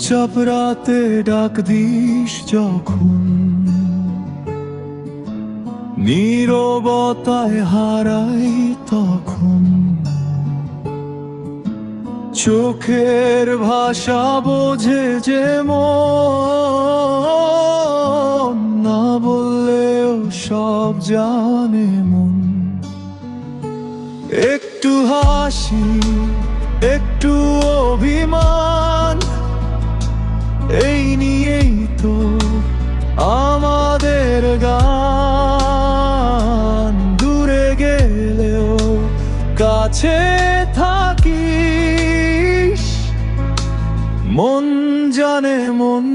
চুপচাপ রাতে ডাক দিস যখন, নীরবতায় হারাই তখন। চোখের ভাষা বোঝে যে মন, না বললেও সব জানে মন। একটু হাসি, একটু অভিমান, এই নিয়েই তো আমাদের গান। দূরে গেলেও কাছে থাকিস, মন জানে মন,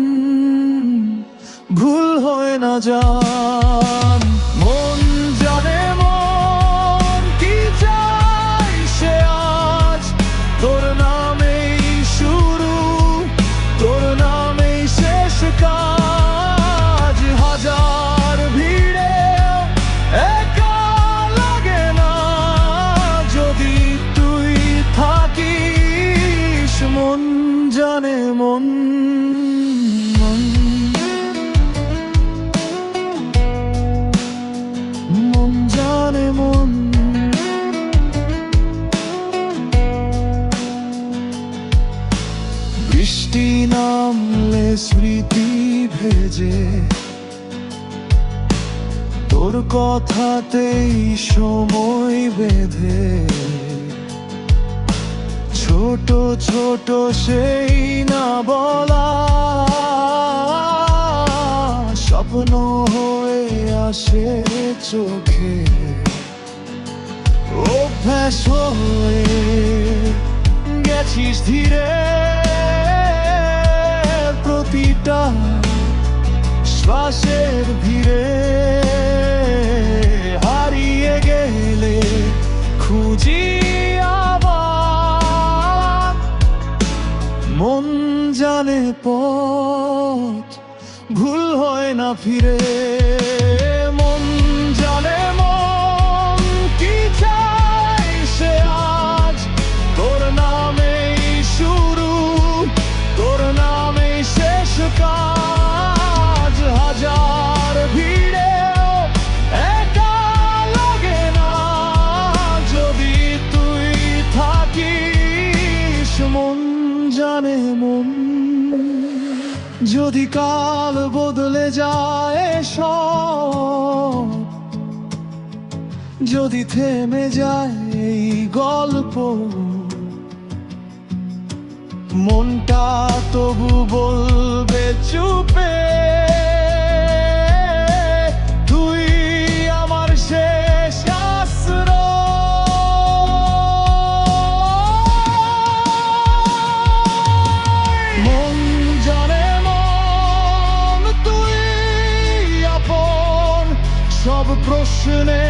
ভুল হয় না জান। মন জানে মন কি চাই সে আজ, তোর নামেই শুরু, তোর নামেই শেষ কাজ। হাজার ভিড়ে একা লাগে না যদি তুই থাকিস। মন জানে মন, মন জানে মন। বৃষ্টি নামলে স্মৃতি ভেজে, তোর কথাতেই সময় বেঁধে। ছোট ছোট সেই না বলা স্বপ্ন হয়ে আসে চোখে। অভ্যাস হয়ে গেছিস ধীরে, প্রতিটা শ্বাসের ভিড়ে। হারিয়ে গেলে খুঁজি আবার, মন জানে পথ, ভুল হয় না ফিরে। মন জানে মন কি চাই সে আজ, তোর নামেই শুরু, তোর নামেই শেষ কাজ। হাজার ভিড়েও একা লাগে না যদি তুই থাকিস। মন জানে মন, যদি কাল বদলে যায় সব, যদি থেমে যায় এই গল্প, মনটা তবু বলবে চুপে, তুই আমার শেষ আশ্রয়। মন জানে মন, তুই আপন সব প্রশ্নে